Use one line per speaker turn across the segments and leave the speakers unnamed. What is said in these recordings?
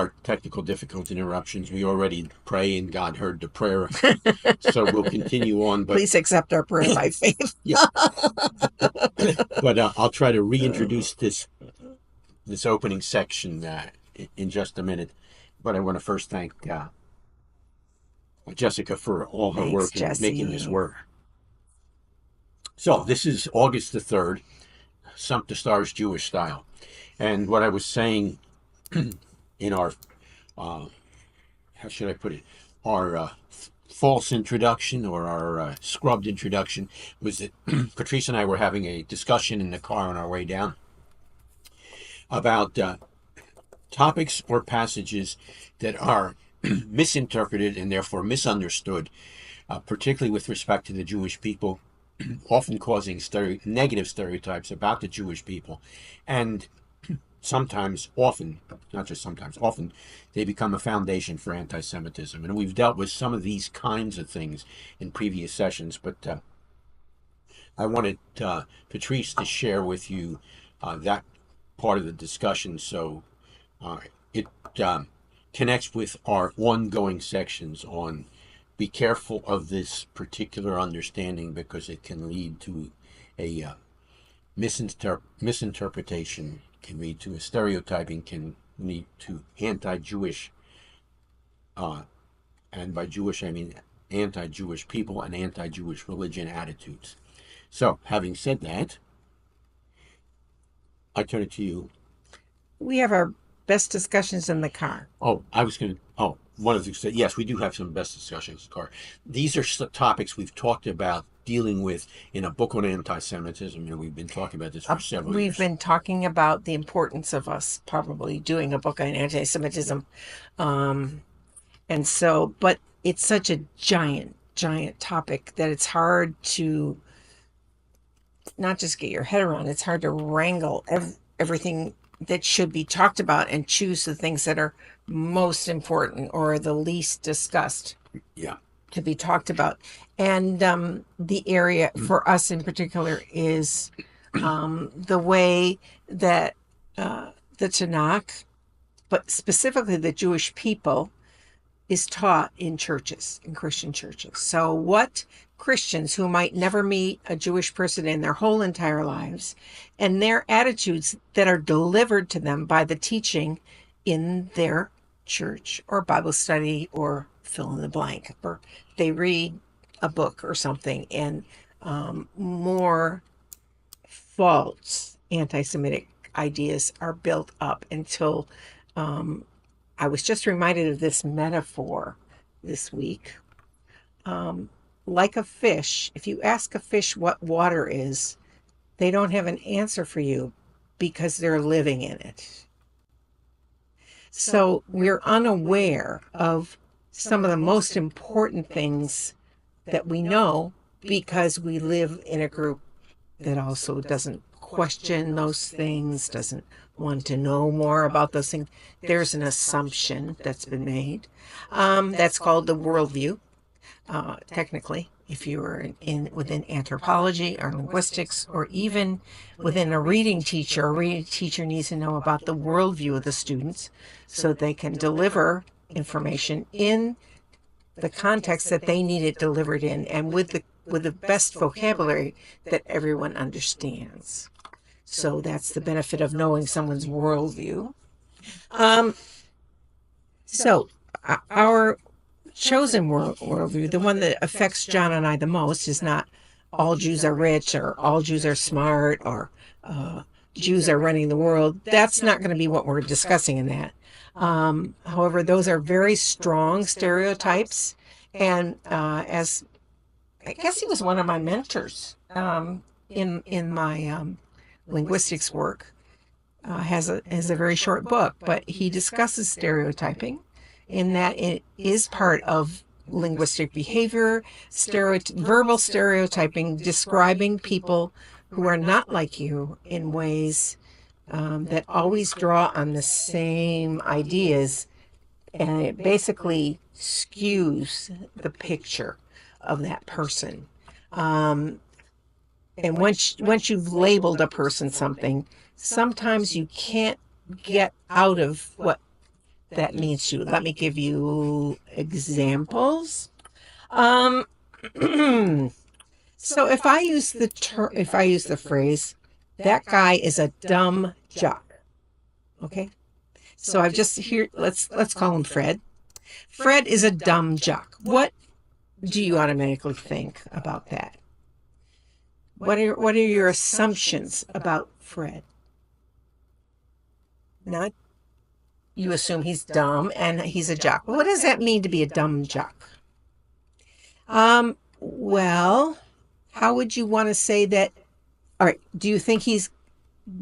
our technical difficult interruptions. We already pray and God heard the prayer, so we'll continue on. But
Please accept our prayer by faith.
yeah, but I'll try to reintroduce this opening section in just a minute. But I want to first thank Jessica for all her
Thanks,
work in making this
Jesse.
work. So this is August the 3rd, Stump the Stars Jewish style. And what I was saying in our, how should I put it, our false introduction or our scrubbed introduction was that Patrice and I were having a discussion in the car on our way down about topics or passages that are misinterpreted and therefore misunderstood, particularly with respect to the Jewish people, often causing negative stereotypes about the Jewish people. And sometimes, often, not just sometimes, often, they become a foundation for anti-Semitism. And we've dealt with some of these kinds of things in previous sessions, but I wanted Patrice to share with you that part of the discussion so it connects with our ongoing sections on be careful of this particular understanding because it can lead to a misinterpretation, can lead to a stereotyping, can lead to anti-Jewish, and by Jewish I mean anti-Jewish people and anti-Jewish religion attitudes. So, having said that, I turn it to you.
We have our best discussions in the car.
Oh, I was going to. Oh, one of the things. Yes, we do have some best discussions, Car. These are topics we've talked about dealing with in a book on anti-Semitism. We've been talking about this for several
We've
years.
been talking about the importance of us probably doing a book on anti-Semitism. And so, but it's such a giant, giant topic that it's hard to not just get your head around, it's hard to wrangle everything that should be talked about and choose the things that are most important or the least discussed
Yeah.
to be talked about. And the area for us in particular is the way that the Tanakh, but specifically the Jewish people, is taught in churches, in Christian churches. So what Christians who might never meet a Jewish person in their whole entire lives and their attitudes that are delivered to them by the teaching in their church or Bible study or fill in the blank, or they read a book or something and more false anti-Semitic ideas are built up until I was just reminded of this metaphor this week. Like a fish, if you ask a fish what water is, they don't have an answer for you because they're living in it. So we're unaware of some of the most important things that we know because we live in a group that also doesn't question those things, doesn't want to know more about those things. There's an assumption that's been made. That's called the worldview, technically. If you were within anthropology or linguistics or even within a reading teacher needs to know about the worldview of the students so they can deliver information in the context that they need it delivered in and with the best vocabulary that everyone understands. So that's the benefit of knowing someone's worldview. So our chosen worldview, the one that affects John and I the most, is not all Jews are rich or all Jews are smart or Jews are running the world. That's not going to be what we're discussing in that. However, those are very strong stereotypes. And as I guess he was one of my mentors in my linguistics work, has a very short book, but he discusses stereotyping in that it is part of linguistic behavior, verbal stereotyping, describing people who are not like you in ways that always draw on the same ideas, and it basically skews the picture of that person. And once you've labeled a person something, sometimes you can't get out of what that means to you. Let me give you examples. Um, so if I use the phrase, that guy is a dumb jock. Okay. So I've just here. Let's call him Fred. Fred is a dumb jock. What do you automatically think about that? What are your assumptions about Fred? Not you assume he's dumb and he's a jock. Well, what does that mean to be a dumb jock? Well, how would you want to say that? All right, do you think he's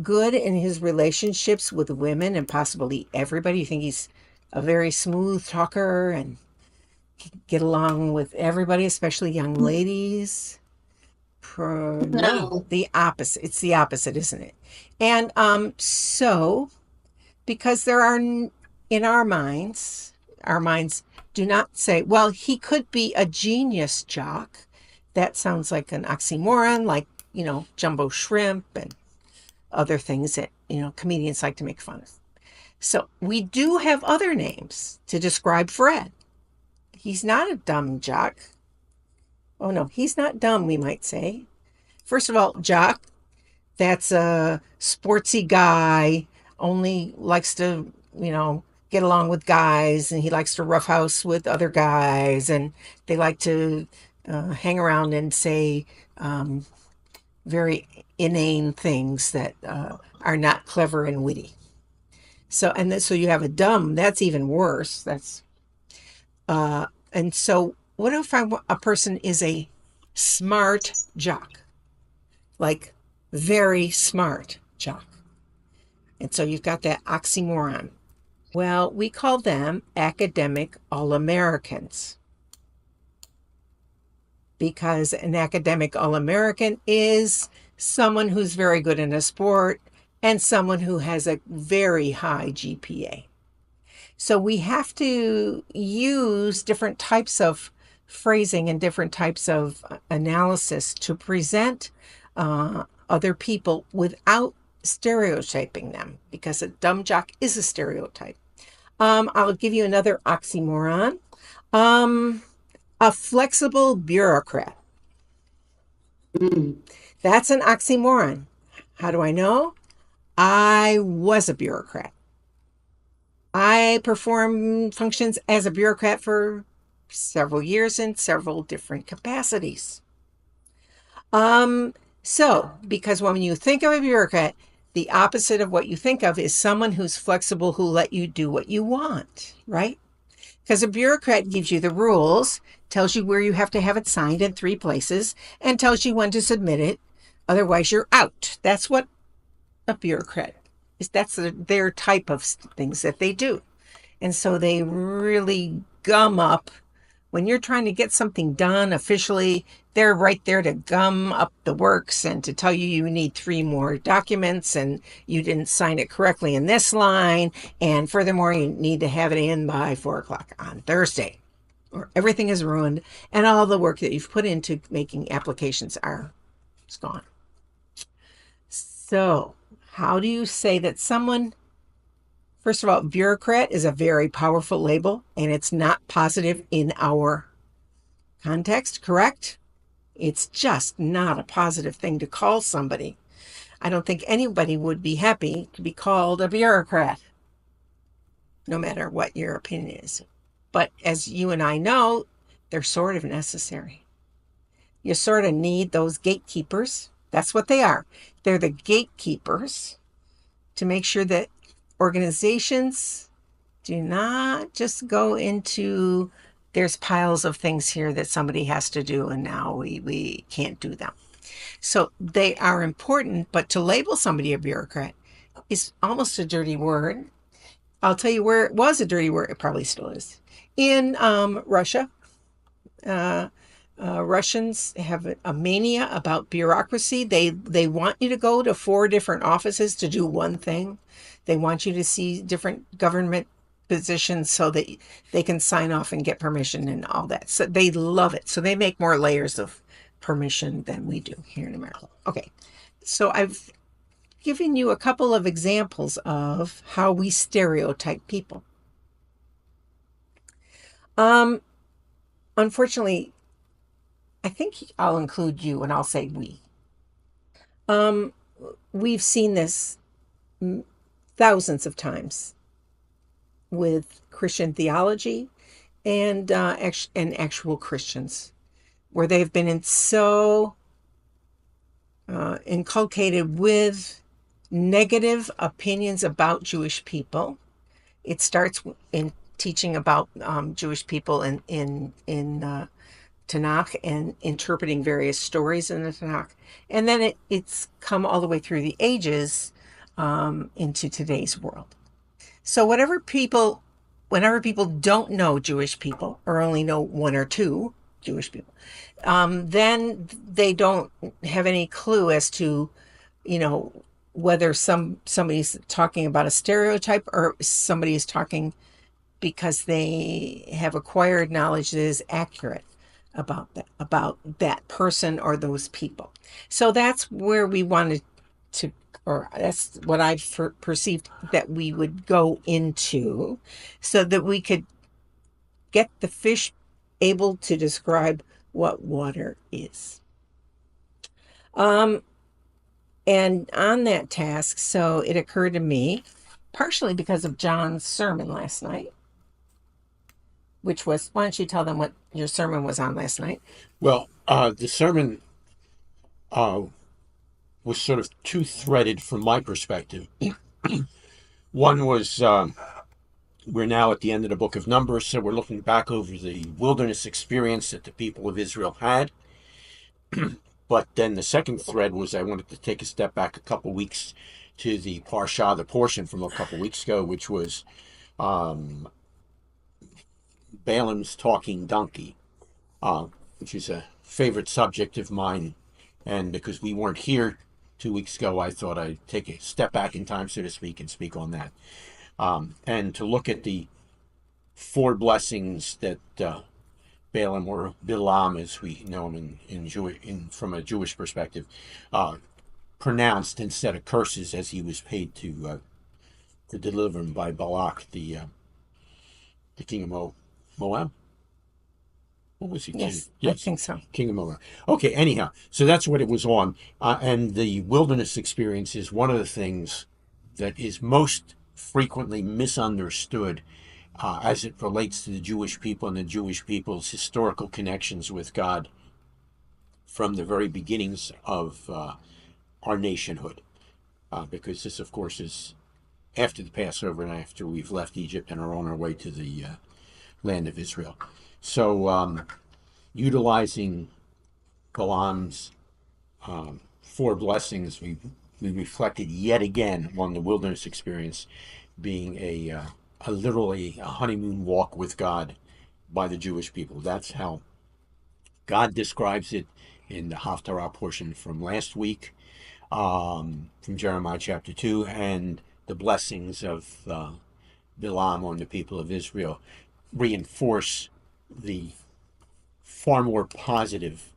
good in his relationships with women and possibly everybody? You think he's a very smooth talker and get along with everybody, especially young ladies? No,
No.
the opposite. It's the opposite, isn't it? And so because there are in our minds do not say, well, he could be a genius jock. That sounds like an oxymoron, like, jumbo shrimp and other things that, comedians like to make fun of. So we do have other names to describe Fred. He's not a dumb jock. Oh, no, he's not dumb, we might say. First of all, jock, that's a sportsy guy, only likes to, get along with guys, and he likes to roughhouse with other guys, and they like to hang around and say very inane things that are not clever and witty. So, and then, so you have a dumb, that's even worse. And so what if a person is a smart jock? Like very smart jock. And so you've got that oxymoron. Well, we call them academic All-Americans because an academic All-American is someone who's very good in a sport and someone who has a very high GPA. So we have to use different types of phrasing and different types of analysis to present other people without stereotyping them, because a dumb jock is a stereotype. I'll give you another oxymoron. A flexible bureaucrat. That's an oxymoron. How do I know? I was a bureaucrat. I performed functions as a bureaucrat for several years in several different capacities. So, because when you think of a bureaucrat, the opposite of what you think of is someone who's flexible, who let you do what you want, right? Because a bureaucrat gives you the rules, tells you where you have to have it signed in 3 places, and tells you when to submit it. Otherwise, you're out. That's what a bureaucrat is. That's their type of things that they do. And so they really gum up. When you're trying to get something done officially, they're right there to gum up the works and to tell you need 3 more documents and you didn't sign it correctly in this line. And furthermore, you need to have it in by 4 o'clock on Thursday, or everything is ruined and all the work that you've put into making applications is gone. So how do you say that someone, first of all, bureaucrat is a very powerful label and it's not positive in our context, correct? It's just not a positive thing to call somebody. I don't think anybody would be happy to be called a bureaucrat, no matter what your opinion is. But as you and I know, they're sort of necessary. You sort of need those gatekeepers. That's what they are. They're the gatekeepers to make sure that organizations do not just go into, there's piles of things here that somebody has to do and now we can't do them. So they are important, but to label somebody a bureaucrat is almost a dirty word. I'll tell you where it was a dirty word. It probably still is. In Russia, Russians have a mania about bureaucracy. They want you to go to 4 different offices to do one thing. They want you to see different government positions so that they can sign off and get permission and all that. So they love it. So they make more layers of permission than we do here in America. Okay. So I've given you a couple of examples of how we stereotype people. Um, Unfortunately, I think I'll include you and I'll say we. Um, we've seen this thousands of times with Christian theology and actual Christians, where they've been inculcated with negative opinions about Jewish people. It starts in teaching about Jewish people in Tanakh and interpreting various stories in the Tanakh, and then it's come all the way through the ages into today's world. So whenever people don't know Jewish people or only know one or two Jewish people, then they don't have any clue as to, you know, whether somebody's talking about a stereotype or somebody is talking because they have acquired knowledge that is accurate about that person or those people. So that's where we wanted to, or that's what I perceived that we would go into, so that we could get the fish able to describe what water is. Um, and on that task, so it occurred to me, partially because of John's sermon last night, which was, why don't you tell them what your sermon was on last night?
Well, the sermon uh, was sort of two threaded from my perspective. One was we're now at the end of the book of Numbers, so we're looking back over the wilderness experience that the people of Israel had. But then the second thread was I wanted to take a step back a couple weeks to the Parsha, the portion from a couple weeks ago, which was um, Balaam's talking donkey, which is a favorite subject of mine. And because we weren't here 2 weeks ago, I thought I'd take a step back in time, so to speak, and speak on that. And to look at the four blessings that Balaam, or Bilam as we know him from a Jewish perspective, pronounced instead of curses, as he was paid to deliver him by Balak, the king of Moab. What was he?
Yes, I
Yes,
think so.
king of Moab. Okay, anyhow, so that's what it was on. And the wilderness experience is one of the things that is most frequently misunderstood as it relates to the Jewish people and the Jewish people's historical connections with God from the very beginnings of our nationhood. Because this, of course, is after the Passover and after we've left Egypt and are on our way to the land of Israel. So, utilizing Balaam's four blessings, we reflected yet again on the wilderness experience being a literally a honeymoon walk with God by the Jewish people. That's how God describes it in the Haftarah portion from last week, from Jeremiah chapter 2, and the blessings of Bilam on the people of Israel reinforce the far more positive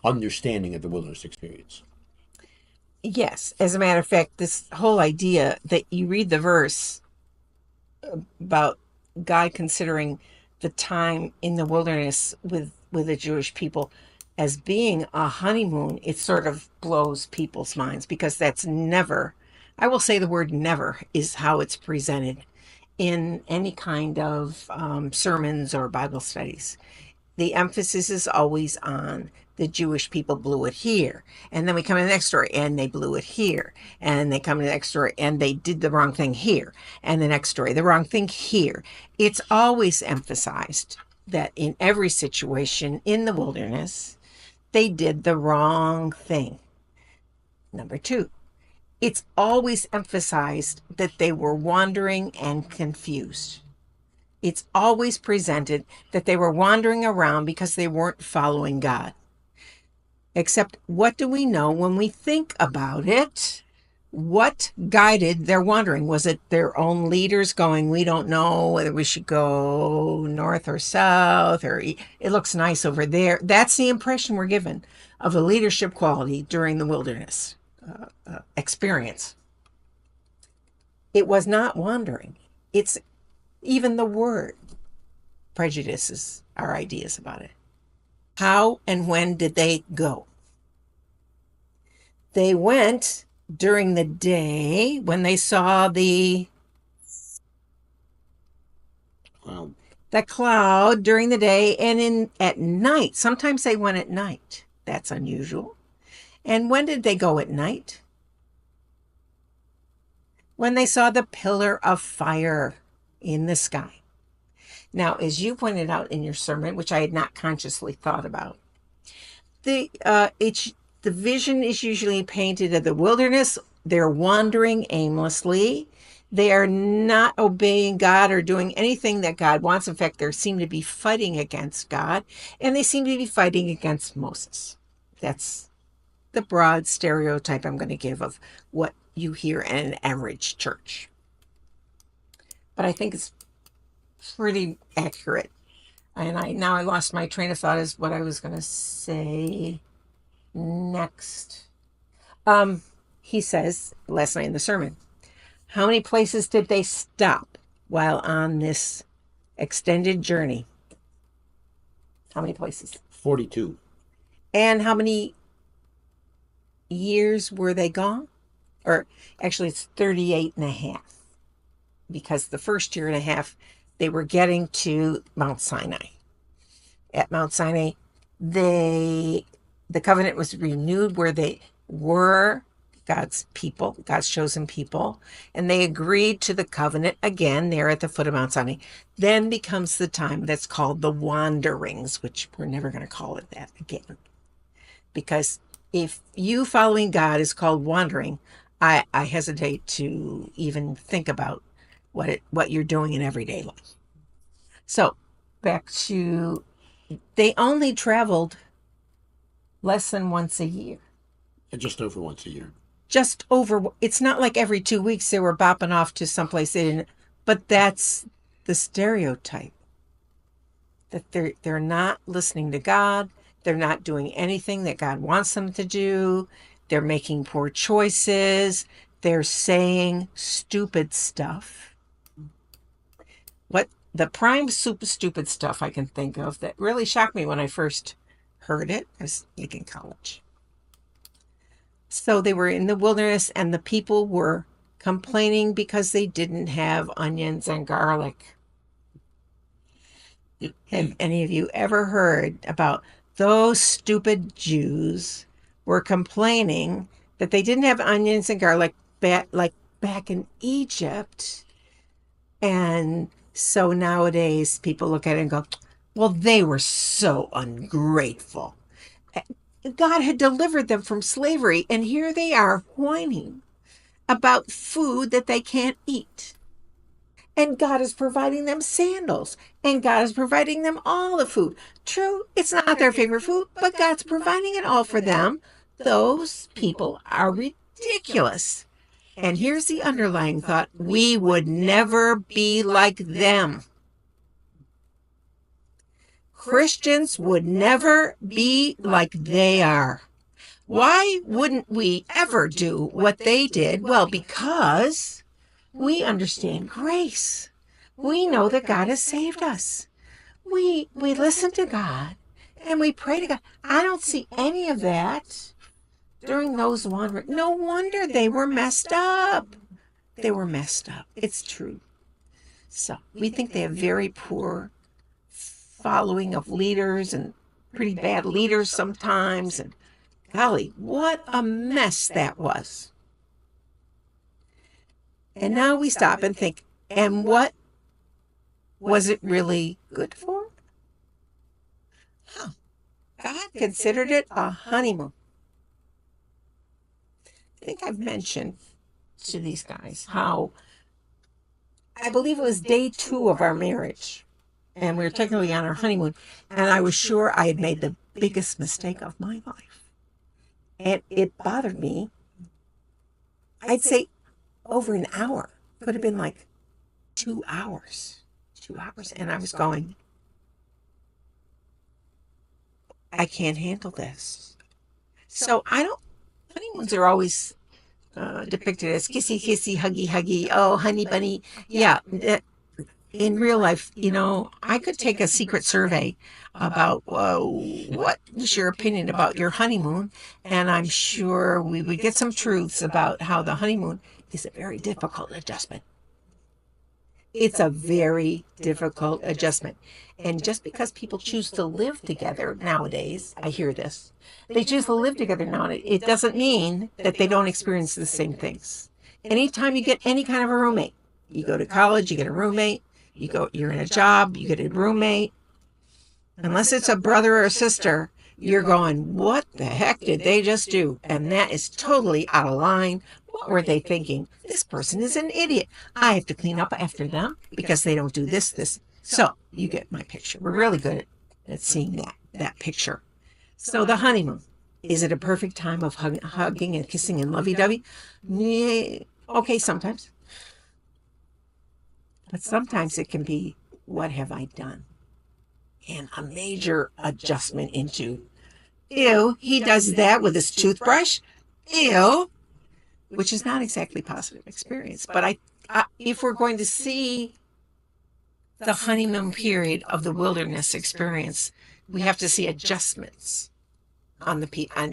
understanding of the wilderness experience.
Yes, as a matter of fact, this whole idea that you read the verse about God considering the time in the wilderness with the Jewish people as being a honeymoon, it sort of blows people's minds, because that's never, I will say the word never, is how it's presented in any kind of sermons or Bible studies. The emphasis is always on the Jewish people blew it here. And then we come to the next story and they blew it here. And they come to the next story and they did the wrong thing here. And the next story, the wrong thing here. It's always emphasized that in every situation in the wilderness, they did the wrong thing. Number two, it's always emphasized that they were wandering and confused. It's always presented that they were wandering around because they weren't following God. Except, what do we know when we think about it? What guided their wandering? Was it their own leaders going, we don't know whether we should go north or south, or it looks nice over there? That's the impression we're given of the leadership quality during the wilderness experience. It was not wandering. It's Even the word prejudices our ideas about it. How and when did they go? They went during the day when they saw
Well,
the cloud during the day, and in at night. Sometimes they went at night. That's unusual. And when did they go at night? When they saw the pillar of fire in the sky. Now, as you pointed out in your sermon, which I had not consciously thought about, the vision is usually painted of the wilderness. They're wandering aimlessly. They are not obeying God or doing anything that God wants. In fact, they seem to be fighting against God, and they seem to be fighting against Moses. That's the broad stereotype I'm going to give of what you hear in an average church. But I think it's pretty accurate. And I lost my train of thought as what I was going to say next. Um, he says last night in the sermon, how many places did they stop while on this extended journey? How many places?
42.
And how many years were they gone? Or actually, it's 38 and a half, because the first year and a half they were getting to Mount Sinai. At Mount Sinai, the covenant was renewed where they were God's people, God's chosen people, and they agreed to the covenant again there at the foot of Mount Sinai. Then becomes the time that's called the wanderings, which we're never going to call it that again. Because if you following God is called wandering, I hesitate to even think about what you're doing in everyday life. So back to, they only traveled less than once a year.
Just over once a year.
Just over. It's not like every 2 weeks they were bopping off to someplace they didn't. But that's the stereotype, that they're not listening to God. They're not doing anything that God wants them to do. They're making poor choices. They're saying stupid stuff. What the prime super stupid stuff I can think of that really shocked me when I first heard it, I was like in college. So they were in the wilderness and the people were complaining because they didn't have onions and garlic. Have any of you ever heard about those stupid Jews were complaining that they didn't have onions and garlic back in Egypt? And so nowadays people look at it and go, well, they were so ungrateful. God had delivered them from slavery, and here they are whining about food that they can't eat. And God is providing them sandals, and God is providing them all the food. True, it's not their favorite food, but God's providing it all for them. Those people are ridiculous. And here's the underlying thought: we would never be like them. Christians would never be like they are. Why wouldn't we ever do what they did? Well, because we understand grace. We know that God has saved us. We listen to God and we pray to God. I don't see any of that during those wanderings. No wonder they were messed up. They were messed up. It's true. So we think they have very poor following of leaders and pretty bad leaders sometimes. And golly, what a mess that was. And now we stop and think, and what was it really good for? Huh. God considered it a honeymoon. I think I've mentioned to these guys how I believe it was day 2 of our marriage, and we were technically on our honeymoon, and I was sure I had made the biggest mistake of my life. And it bothered me. I'd say over an hour. Could have been like 2 hours. 2 hours. And I was going, I can't handle this. So honeymoons are always depicted as kissy, kissy, huggy, huggy. Oh, honey bunny. Yeah, in real life, I could take a secret survey about what is your opinion about your honeymoon, and I'm sure we would get some truths about how the honeymoon is a very difficult adjustment. It's a very difficult adjustment. And just because people choose to live together nowadays, I hear this, they choose to live together now, it doesn't mean that they don't experience the same things. Anytime you get any kind of a roommate, you go to college, you get a roommate, you're in a job, you get a roommate, unless it's a brother or a sister, you're going, what the heck did they just do? And that is totally out of line. What were they thinking? This person is an idiot. I have to clean up after them because they don't do this. So you get my picture. We're really good at seeing that picture. So the honeymoon. Is it a perfect time of hugging and kissing and lovey-dovey? Yeah, okay, sometimes. But sometimes it can be, what have I done? And a major adjustment into, ew, he does that with his toothbrush. Ew, which is not exactly positive experience. But if we're going to see the honeymoon period of the wilderness experience, we have to see adjustments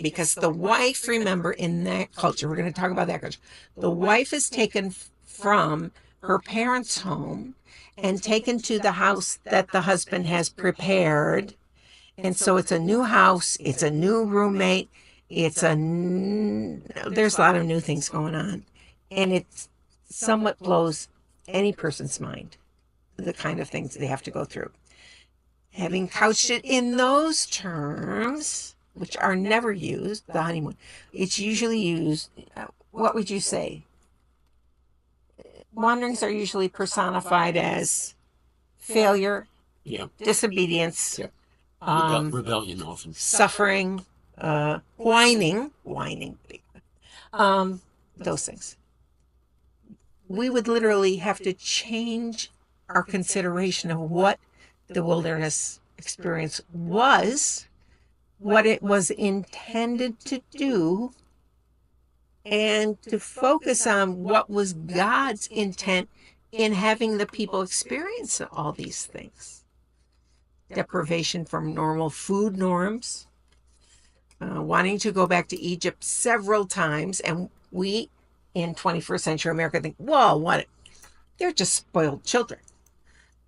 because the wife, remember, in that culture, we're going to talk about that culture, the wife is taken from her parents' home and taken to the house that the husband has prepared. And so it's a new house, it's a new roommate, there's a lot of new things going on. And it somewhat blows any person's mind, the kind of things they have to go through. Having couched it in those terms, which are never used, the honeymoon, it's usually used, what would you say? Wanderings are usually personified as failure,
Yeah.
disobedience,
Yeah. Rebellion often.
suffering, whining, those things. We would literally have to change our consideration of what the wilderness experience was, what it was intended to do, and to focus on what was God's intent in having the people experience all these things. Deprivation from normal food norms, wanting to go back to Egypt several times, and we in 21st century America think, whoa, what? They're just spoiled children.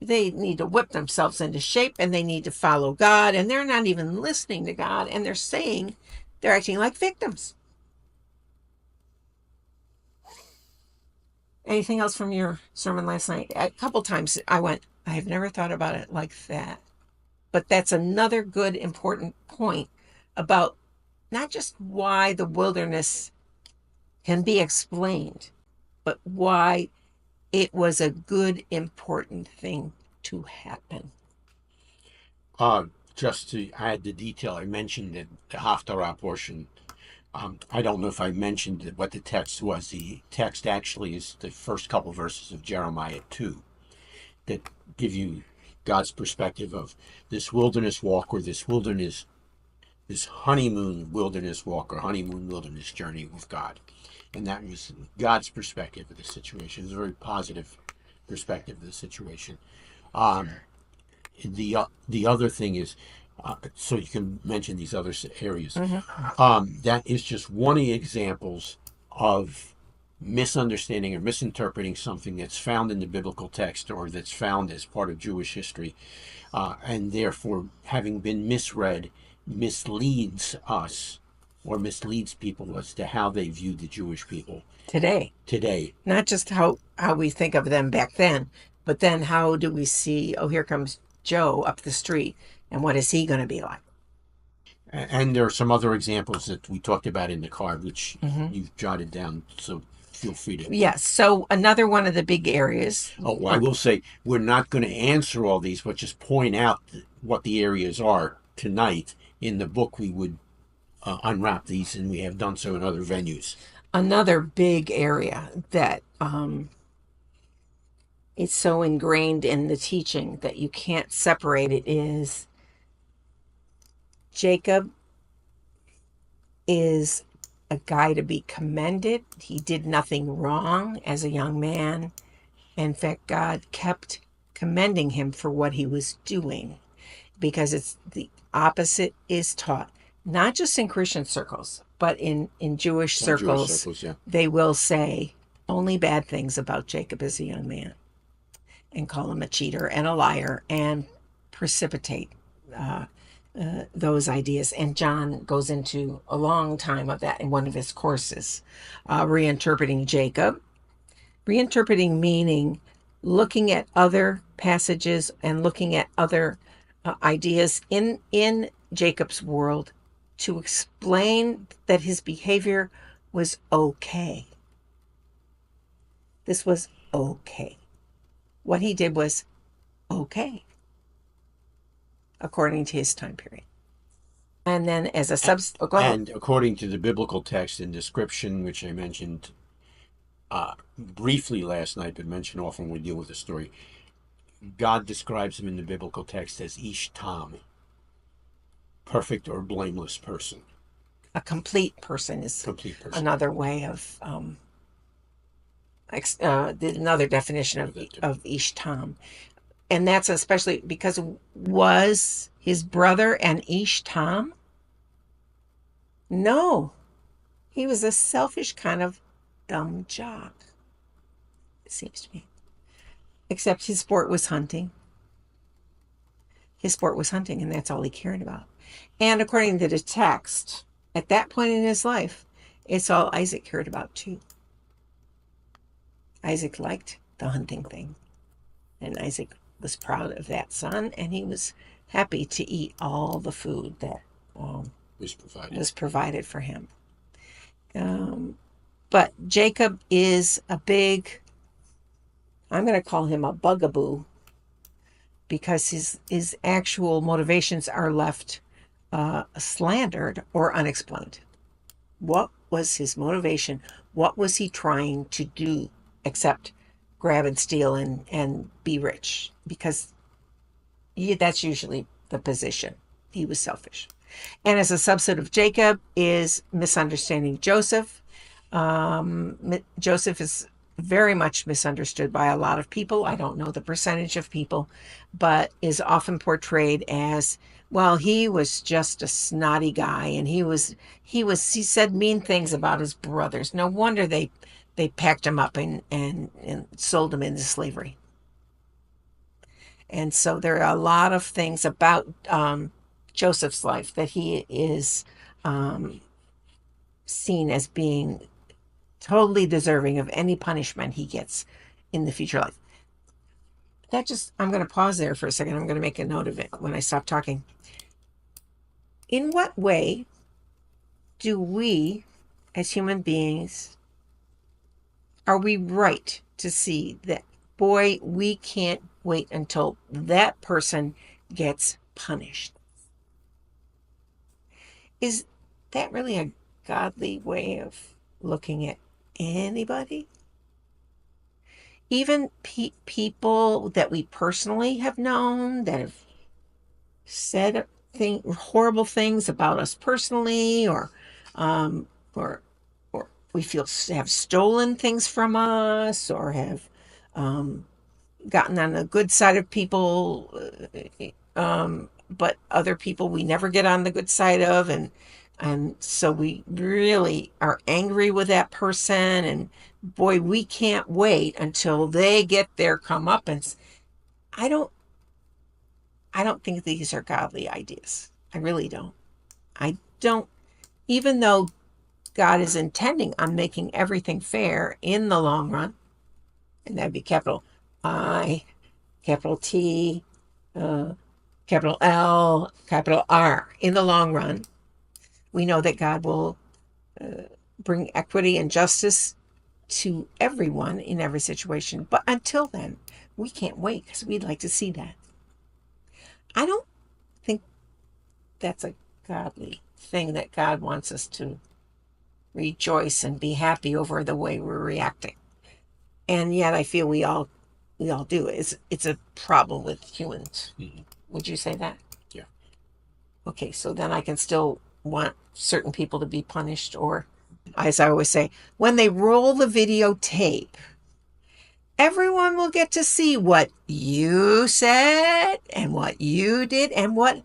They need to whip themselves into shape and they need to follow God, and they're not even listening to God, and they're acting like victims. Anything else from your sermon last night? A couple times I went, I have never thought about it like that. But that's another good, important point about not just why the wilderness can be explained, but why it was a good, important thing to happen.
Just to add the detail, I mentioned that the Haftarah portion. I don't know if I mentioned what the text was. The text actually is the first couple verses of Jeremiah 2 that give you God's perspective of this wilderness walk, or this honeymoon wilderness walk, or honeymoon wilderness journey with God. And that was God's perspective of the situation. It was a very positive perspective of the situation. The other thing is, so you can mention these other areas. That is just one of the examples of misunderstanding or misinterpreting something that's found in the biblical text, or that's found as part of Jewish history, and therefore, having been misread, misleads us, or misleads people as to how they view the Jewish people
Today. Not just how we think of them back then, but then how do we see, oh, here comes Joe up the street, and what is he going to be like?
And there are some other examples that we talked about in the card, which you've jotted down, so feel free to.
Yes, so another one of the big areas.
Oh, I will say, we're not going to answer all these, but just point out what the areas are tonight. In the book, we would unwrap these, and we have done so in other venues.
Another big area that it's so ingrained in the teaching that you can't separate it is Jacob is a guy to be commended. He did nothing wrong as a young man. In fact, God kept commending him for what he was doing, because it's the opposite is taught, not just in Christian circles, but in Jewish
In Jewish
circles.
circles, yeah.
They will say only bad things about Jacob as a young man and call him a cheater and a liar and precipitate those ideas. And John goes into a long time of that in one of his courses, reinterpreting Jacob. Reinterpreting meaning looking at other passages and looking at other ideas in Jacob's world to explain that his behavior was okay. This was okay. What he did was okay, according to his time period. And then as a
And according to the biblical text and description, which I mentioned briefly last night, but mention often when we deal with the story, God describes him in the biblical text as Ish Tam, perfect or blameless person.
a complete person is
Complete person.
another way of another definition of Ishtam. And that's especially because was his brother an Ishtam? No, he was a selfish kind of dumb jock, it seems to me. Except his sport was hunting. His sport was hunting, and that's all he cared about. And according to the text, at that point in his life, it's all Isaac cared about too. Isaac liked the hunting thing, and Isaac was proud of that son, and he was happy to eat all the food that was provided for him. But Jacob is a big, I'm going to call him a bugaboo, because his actual motivations are left slandered or unexplained. What was his motivation? What was he trying to do except grab and steal and be rich? Because that's usually the position. He was selfish. And as a subset of Jacob is misunderstanding Joseph. Joseph is very much misunderstood by a lot of people. I don't know the percentage of people, but is often portrayed as, well, he was just a snotty guy, and he said mean things about his brothers. No wonder they packed him up and sold him into slavery. And so there are a lot of things about Joseph's life that he is seen as being totally deserving of any punishment he gets in the future life. I'm going to pause there for a second. I'm going to make a note of it when I stop talking. In what way do we, as human beings, are we right to see that, boy, we can't wait until that person gets punished? Is that really a godly way of looking at anybody? Even people that we personally have known that have said horrible things about us personally, or we feel have stolen things from us, or have gotten on the good side of people, but other people we never get on the good side of, and so we really are angry with that person, and boy, we can't wait until they get their comeuppance. I don't think these are godly ideas. I really don't. I don't, even though God is intending on making everything fair in the long run, and that'd be capital I, capital T, capital L, capital R, in the long run. We know that God will bring equity and justice to everyone in every situation. But until then, we can't wait, because we'd like to see that. I don't think that's a godly thing, that God wants us to rejoice and be happy over the way we're reacting. And yet I feel we all do. It's a problem with humans. Mm-hmm. Would you say that?
Yeah.
Okay, so then I can still want certain people to be punished, or, as I always say, when they roll the videotape everyone will get to see what you said and what you did and what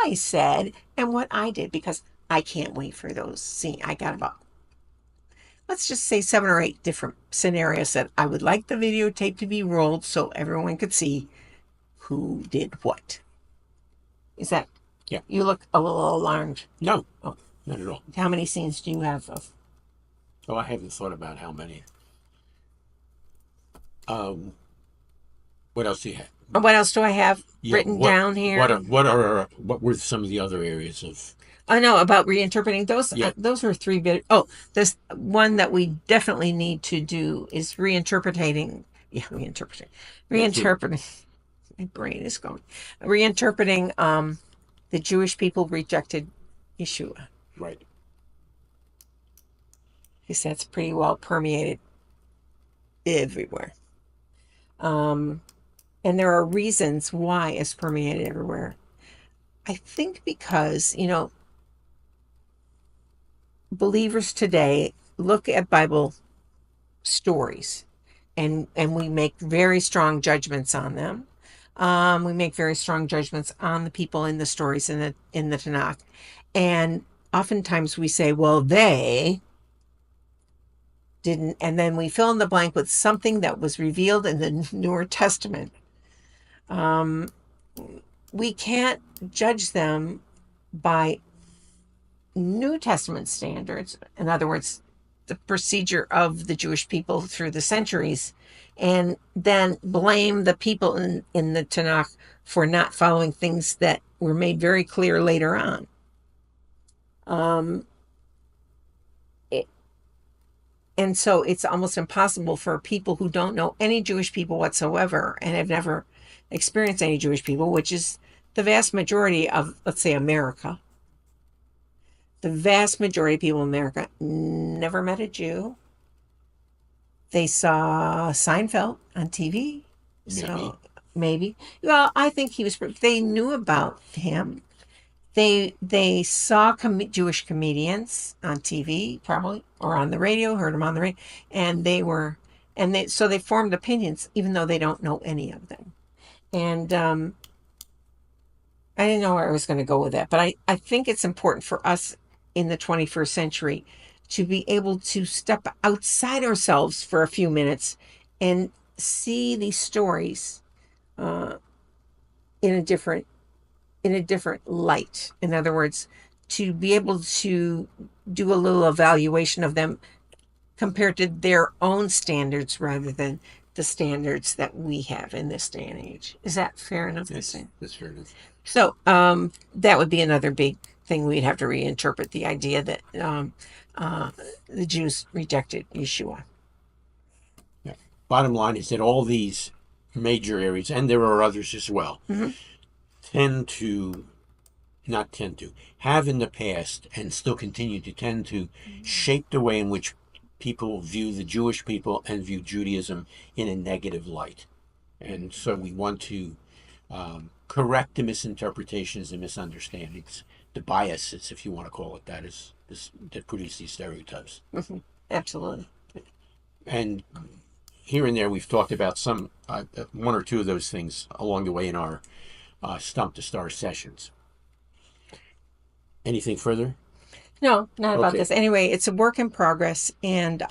I said and what I did, because I can't wait for those scenes. I got about, let's just say, 7 or 8 different scenarios that I would like the videotape to be rolled so everyone could see who did what. Is that?
Yeah.
You look a little alarmed.
No,
Oh,
not at all.
how many scenes do you have of?
Oh, I haven't thought about how many. What else do you have?
What else do I have
Yeah,
written down here?
what were some of the other areas of?
I know about reinterpreting those.
Yeah.
Those are 3 bit. Oh, this one that we definitely need to do is reinterpreting. Yeah, reinterpreting. Reinterpreting. My brain is going. Reinterpreting. The Jewish people rejected Yeshua.
Right.
Because that's pretty well permeated everywhere. And there are reasons why it's permeated everywhere. I think because, believers today look at Bible stories and we make very strong judgments on them. We make very strong judgments on the people in the stories in the Tanakh. And oftentimes we say, well, they didn't, and then we fill in the blank with something that was revealed in the Newer Testament. We can't judge them by New Testament standards. In other words, the procedure of the Jewish people through the centuries, and then blame the people in the Tanakh for not following things that were made very clear later on. And so it's almost impossible for people who don't know any Jewish people whatsoever and have never experienced any Jewish people, which is the vast majority of, let's say, America. The vast majority of people in America never met a Jew. They saw Seinfeld on TV. So maybe. Well, I think they knew about him. They saw Jewish comedians on TV, probably, or on the radio, heard them on the radio, so they formed opinions, even though they don't know any of them. And I didn't know where I was going to go with that, but I think it's important for us in the 21st century to be able to step outside ourselves for a few minutes and see these stories in a different light. In other words, to be able to do a little evaluation of them compared to their own standards rather than the standards that we have in this day and age. Is that fair enough to say?
That's fair enough.
So that would be another big thing we'd have to reinterpret, the idea that the Jews rejected Yeshua.
Yeah. Bottom line is that all these major areas, and there are others as well, have in the past and still continue to tend to shape the way in which people view the Jewish people and view Judaism in a negative light. And so we want to correct the misinterpretations and misunderstandings, the biases, if you want to call it that, that produce these stereotypes.
Mm-hmm. Absolutely.
And here and there we've talked about some one or two of those things along the way in our Stump the Star sessions. Anything further?
No, not about this. Anyway, it's a work in progress, and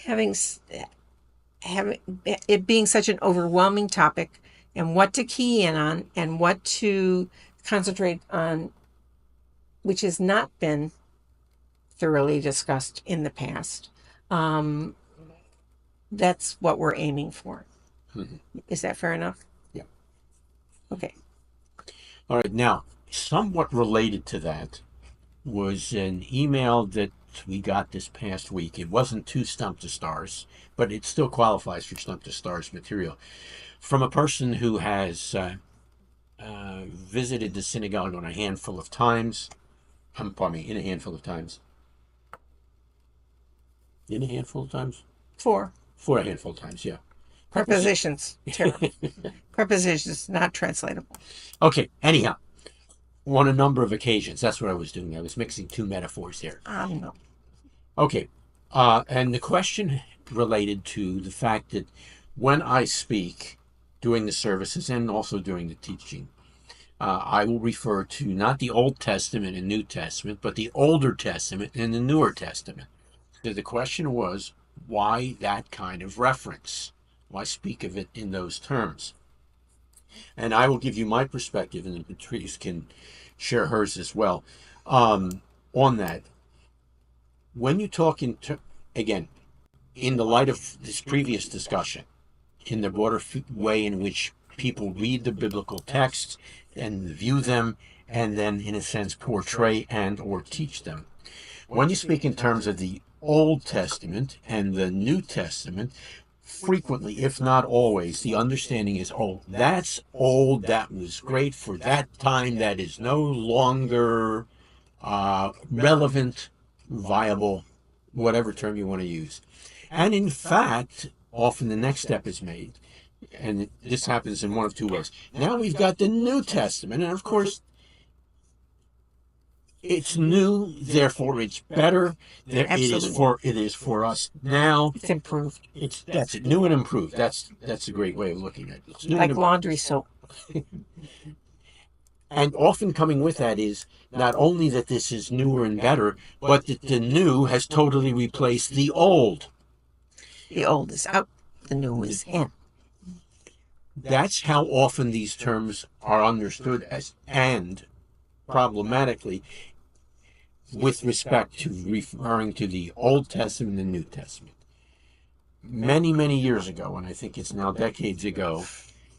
having it being such an overwhelming topic, and what to key in on and what to concentrate on, which has not been thoroughly discussed in the past. That's what we're aiming for. Mm-hmm. Is that fair enough?
Yeah.
Okay.
All right. Now, somewhat related to that was an email that we got this past week. It wasn't to Stump the Stars, but it still qualifies for Stump the Stars material, from a person who has visited the synagogue on a handful of times. Pardon me, in a handful of times. In a handful of times?
For
a handful of times, yeah.
Prepositions. Terrible. Prepositions, not translatable.
Okay, anyhow. On a number of occasions. That's what I was doing. I was mixing two metaphors there.
No.
Okay. And the question related to the fact that when I speak during the services and also during the teaching, I will refer to not the Old Testament and New Testament, but the Older Testament and the Newer Testament. So the question was, why that kind of reference? Why speak of it in those terms? And I will give you my perspective, and Patrice can share hers as well on that. When you talk again, in the light of this previous discussion, in the broader way in which people read the biblical texts and view them, and then, in a sense, portray and or teach them. When you speak in terms of the Old Testament and the New Testament, frequently, if not always, the understanding is, oh, that's old, that was great for that time, that is no longer relevant, viable, whatever term you want to use. And in fact, often the next step is made, and this happens in one of two ways. Now we've got the New Testament, and of course, it's new, therefore it's better.
Absolutely.
It is for us now.
It's improved.
That's it, new and improved. That's a great way of looking at it. It's new
Like laundry soap.
and often coming with that is not only that this is newer and better, but that the new has totally replaced the old.
The old is out, the new is in.
That's how often these terms are understood as, and problematically, with respect to referring to the Old Testament and the New Testament. Many, many years ago, and I think it's now decades ago,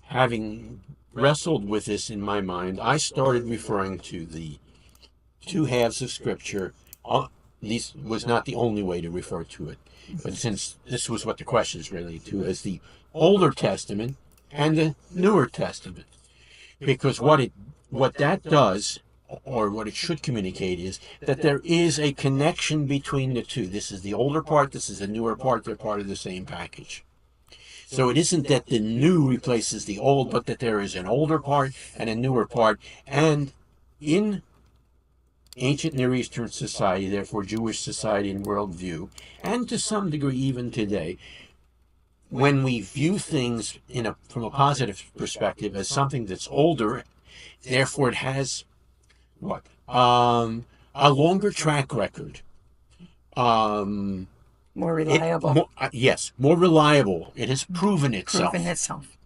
having wrestled with this in my mind, I started referring to the two halves of Scripture. This was not the only way to refer to it, but since this was what the question is related to, as the Older Testament and the Newer Testament, because what that does, or what it should communicate, is that there is a connection between the two. This is the older part, this is the newer part, they're part of the same package. So it isn't that the new replaces the old, but that there is an older part and a newer part. And in ancient Near Eastern society, therefore Jewish society and worldview, and to some degree even today, when we view things from a positive perspective as something that's older, therefore it has what? A longer track record.
More reliable.
Yes, more reliable. It has proven itself.
Proven itself.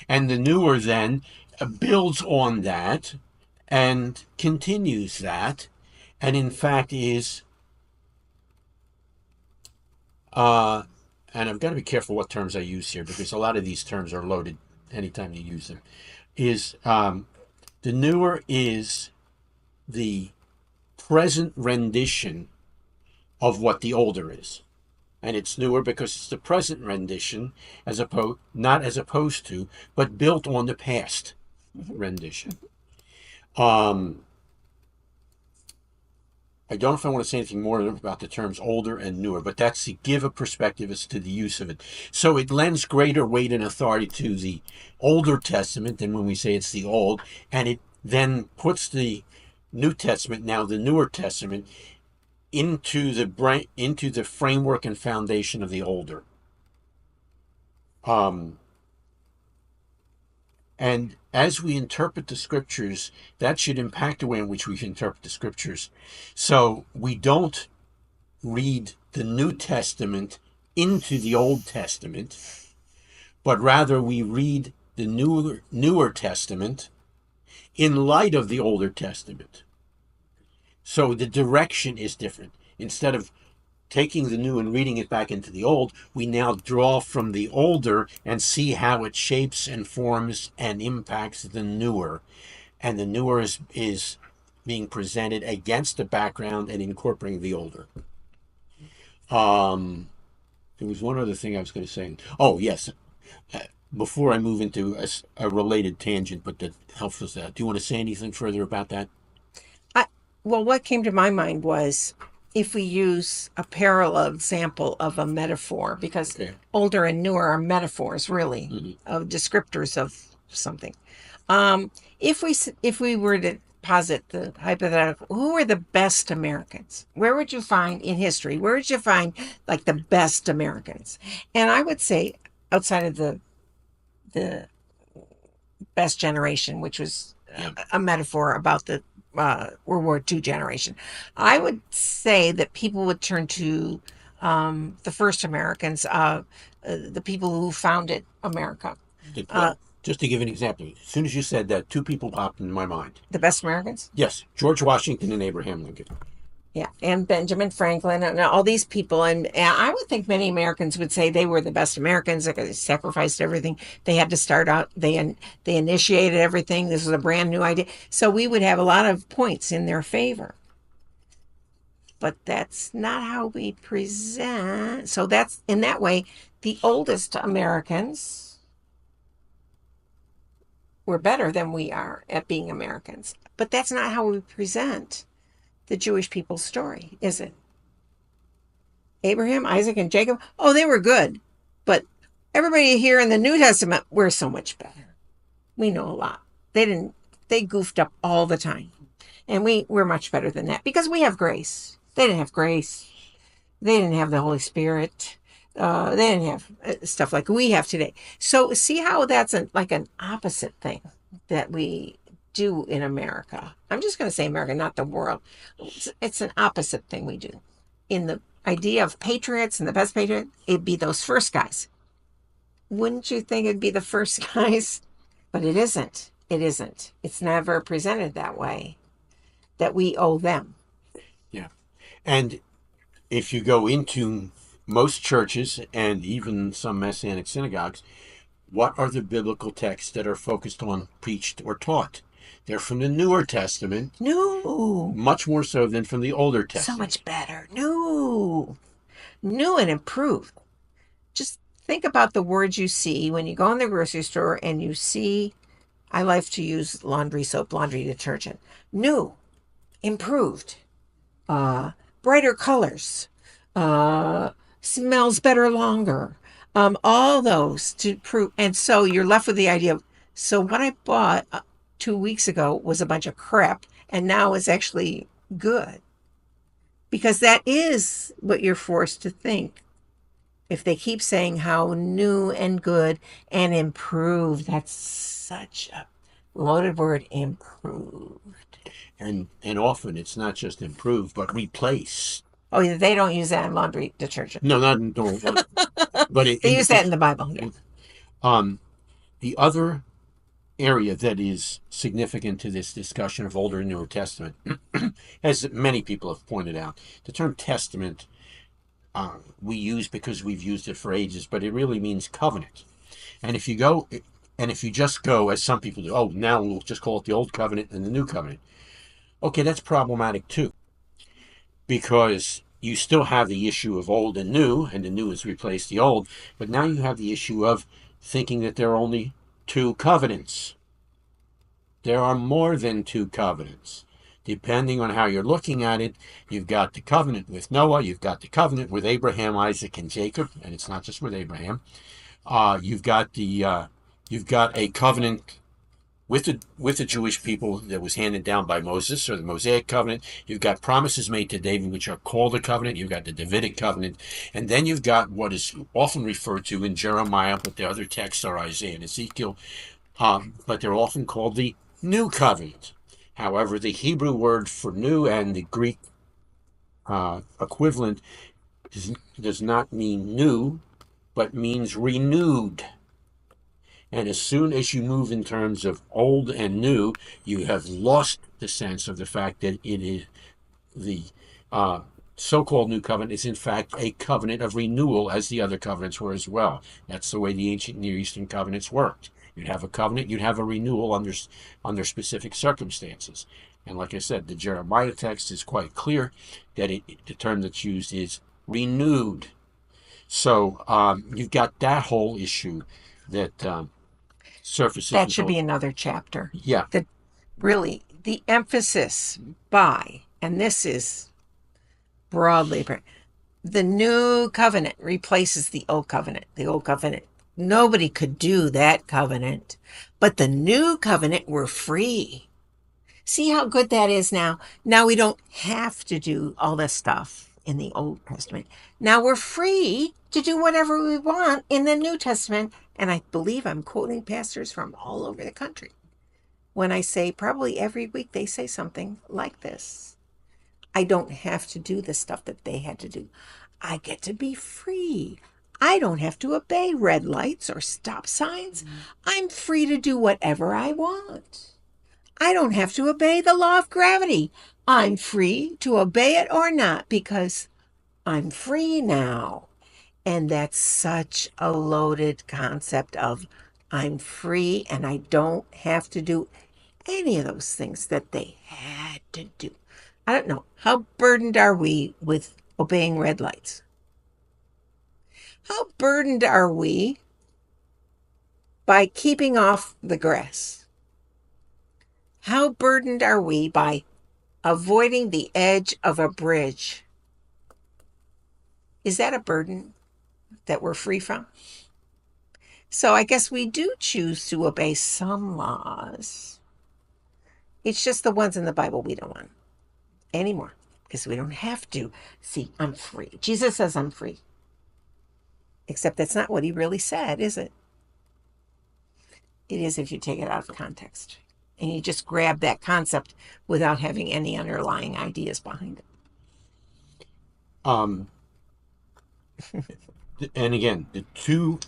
And the newer then builds on that and continues that, and in fact is, and I've got to be careful what terms I use here because a lot of these terms are loaded anytime you use them, is the newer is the present rendition of what the older is. And it's newer because it's the present rendition, not as opposed to, but built on the past rendition. I don't know if I want to say anything more about the terms older and newer, but that's to give a perspective as to the use of it. So it lends greater weight and authority to the Older Testament than when we say it's the Old, and it then puts the New Testament, now the Newer Testament, into the framework and foundation of the older. And as we interpret the scriptures, that should impact the way in which we interpret the scriptures. So we don't read the New Testament into the Old Testament, but rather we read the newer Testament in light of the Older Testament. So the direction is different. Instead of taking the new and reading it back into the old, we now draw from the older and see how it shapes and forms and impacts the newer. And the newer is being presented against the background and incorporating the older. There was one other thing I was going to say. Oh, yes. Before I move into a related tangent, but that helps us out. Do you want to say anything further about that?
Well, what came to my mind was if we use a parallel example of a metaphor, because older and newer are metaphors, really, of descriptors of something. If we were to posit the hypothetical, who are the best Americans? Where would you find in history? Where would you find like the best Americans? And I would say outside of the best generation, which was
Yeah.
a metaphor about the World War II generation, I would say that people would turn to the first Americans, the people who founded America. Uh,
Well, just to give an example, as soon as you said that, two people popped in my mind.
the best Americans?
Yes, George Washington and Abraham Lincoln.
Yeah, and Benjamin Franklin and all these people, and I would think many Americans would say they were the best Americans because they sacrificed everything. They had to start out. They initiated everything. This was a brand new idea, so we would have a lot of points in their favor. But that's not how we present. So that's in that way, the oldest Americans were better than we are at being Americans. But that's not how we present the Jewish people's story, is it? Abraham, Isaac, and Jacob, oh, they were good. But everybody here in the New Testament, we're so much better. We know a lot. They goofed up all the time. And we're much better than that because we have grace. They didn't have grace. They didn't have the Holy Spirit. They didn't have stuff like we have today. So see how that's like an opposite thing that we do in America. I'm just going to say America, not the world. It's an opposite thing we do. In the idea of patriots and the best patriot, it'd be those first guys. Wouldn't you think it'd be the first guys? But it isn't. It isn't. It's never presented that way, that we owe them.
Yeah. And if you go into most churches and even some Messianic synagogues, what are the biblical texts that are focused on, preached, or taught? They're from the Newer Testament,
No.
much more so than from the Older
So
Testament.
much better. No. New and improved. Just think about the words you see when you go in the grocery store and you see, I like to use laundry soap, laundry detergent. New, improved, brighter colors, smells better longer. All those to prove. And so you're left with the idea of, so what I bought 2 weeks ago was a bunch of crap and now it's actually good. Because that is what you're forced to think. If they keep saying how new and good and improved, that's such a loaded word, improved.
And often it's not just improved, but replaced.
Oh, yeah, they don't use that in laundry detergent.
No, not but
They use that in the Bible. Yeah.
The other area that is significant to this discussion of Older and Newer Testament, as many people have pointed out, the term testament we use because we've used it for ages, but it really means covenant. And if you just go, as some people do, oh, now we'll just call it the Old Covenant and the New Covenant. Okay, that's problematic too, because you still have the issue of old and new, and the new has replaced the old, but now you have the issue of thinking that there are only two covenants. There are more than two covenants. Depending on how you're looking at it, you've got the covenant with Noah, you've got the covenant with Abraham, Isaac, and Jacob, and it's not just with Abraham. You've got a covenant with the Jewish people that was handed down by Moses, or the Mosaic covenant. You've got promises made to David, which are called the covenant. You've got the Davidic covenant, and then you've got what is often referred to in Jeremiah, but the other texts are Isaiah and Ezekiel, but they're often called the New Covenant. However, the Hebrew word for new and the Greek equivalent does not mean new, but means renewed. And as soon as you move in terms of old and new, you have lost the sense of the fact that it is the so-called New Covenant is in fact a covenant of renewal, as the other covenants were as well. That's the way the ancient Near Eastern covenants worked. You'd have a covenant, you'd have a renewal under specific circumstances. And like I said, the Jeremiah text is quite clear that the term that's used is renewed. So you've got that whole issue that surfaces.
That should be another chapter.
Yeah.
That really, the emphasis by, and this is broadly, the new covenant replaces the old covenant. The old covenant, nobody could do that covenant, but the new covenant, we're free. See how good that is now? Now we don't have to do all this stuff in the Old Testament. Now we're free to do whatever we want in the New Testament. And I believe I'm quoting pastors from all over the country when I say probably every week they say something like this. I don't have to do the stuff that they had to do. I get to be free. I don't have to obey red lights or stop signs. I'm free to do whatever I want. I don't have to obey the law of gravity. I'm free to obey it or not because I'm free now. And that's such a loaded concept of I'm free and I don't have to do any of those things that they had to do. I don't know. How burdened are we with obeying red lights? How burdened are we by keeping off the grass? How burdened are we by avoiding the edge of a bridge? Is that a burden that we're free from? So I guess we do choose to obey some laws. It's just the ones in the Bible we don't want anymore because we don't have to. See, I'm free. Jesus says I'm free. Except that's not what he really said, is it? It is if you take it out of context and you just grab that concept without having any underlying ideas behind it.
Um, and again, the two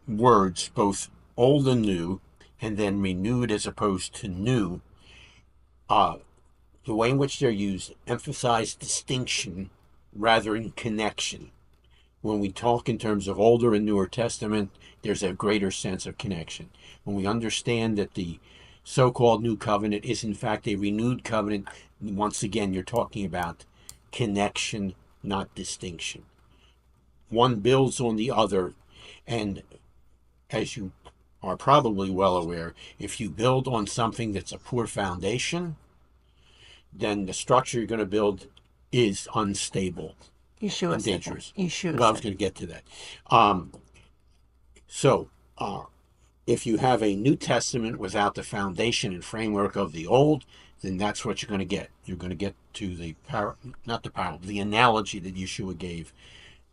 words, both old and new, and then renewed as opposed to new, the way in which they're used emphasize distinction rather than connection. When we talk in terms of Older and Newer Testament, there's a greater sense of connection. When we understand that the so-called New Covenant is in fact a renewed covenant, once again, you're talking about connection, not distinction. One builds on the other, and as you are probably well aware, if you build on something that's a poor foundation, then the structure you're going to build is unstable
Yeshua
and
said that.
dangerous.
Yeshua
Well, I was
said
going to get to that. So, if you have a New Testament without the foundation and framework of the Old, then that's what you're going to get. You're going to get to the the analogy that Yeshua gave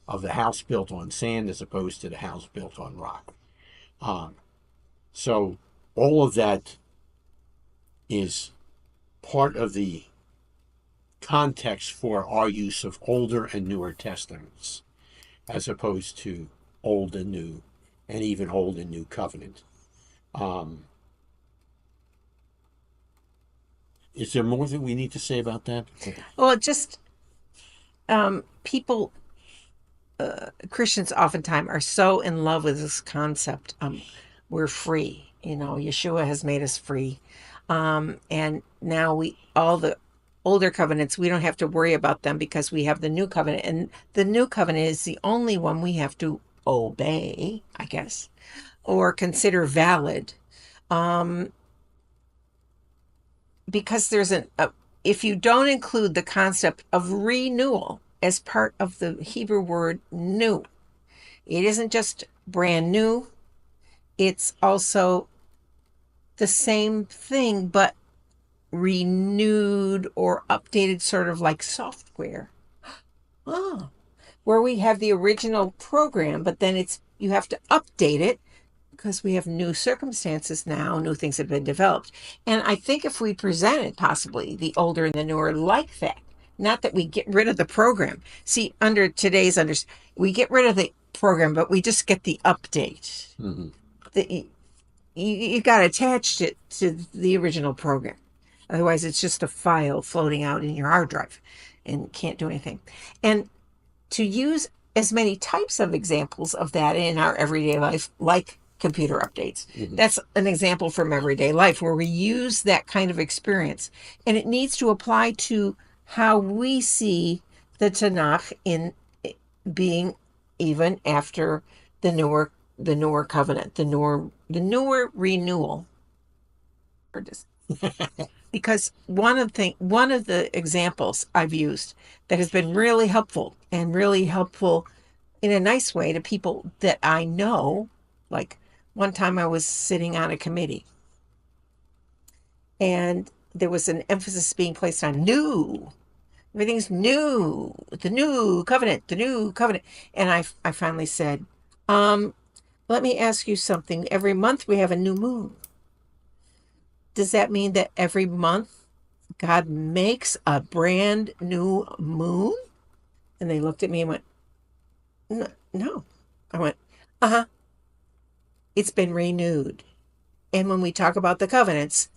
of the house built on sand as opposed to the house built on rock. So, all of that is part of the context for our use of Older and Newer Testaments, as opposed to Old and New, and even Old and New Covenant. Is there more that we need to say about that?
Well, just people, Christians oftentimes are so in love with this concept. We're free. You know, Yeshua has made us free. And now all the older covenants, we don't have to worry about them because we have the new covenant. And the new covenant is the only one we have to obey, I guess, or consider valid. Because if you don't include the concept of renewal as part of the Hebrew word new, it isn't just brand new, it's also the same thing, but renewed or updated, sort of like software. Oh, where we have the original program, but then you have to update it because we have new circumstances now, new things have been developed. And I think if we presented possibly the older and the newer like that, not that we get rid of the program. See, under today's we get rid of the program, but we just get the update. Mm-hmm. You got attached it to the original program. Otherwise, it's just a file floating out in your hard drive and can't do anything. And to use as many types of examples of that in our everyday life, like computer updates. Mm-hmm. That's an example from everyday life where we use that kind of experience. And it needs to apply to how we see the Tanakh in being even after the newer covenant, the newer renewal. Because one of the examples I've used that has been really helpful in a nice way to people that I know, like one time I was sitting on a committee and there was an emphasis being placed on new. Everything's new. The new covenant, the new covenant. And I finally said, um, let me ask you something. Every month we have a new moon. Does that mean that every month God makes a brand new moon? And they looked at me and went, no. I went, uh huh. It's been renewed. And when we talk about the covenants,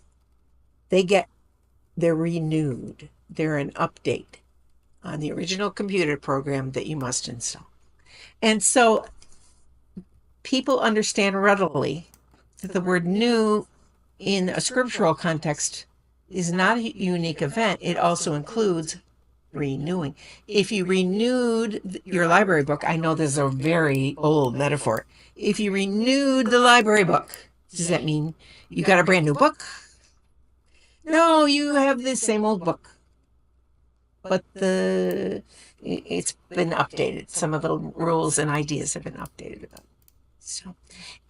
they're renewed. They're an update on the original computer program that you must install. And so people understand readily that the word new in a scriptural context is not a unique event. It also includes renewing. If you renewed your library book, I know this is a very old metaphor. If you renewed the library book, does that mean you got a brand new book? No, you have the same old book, but it's been updated. Some of the rules and ideas have been updated about it. So,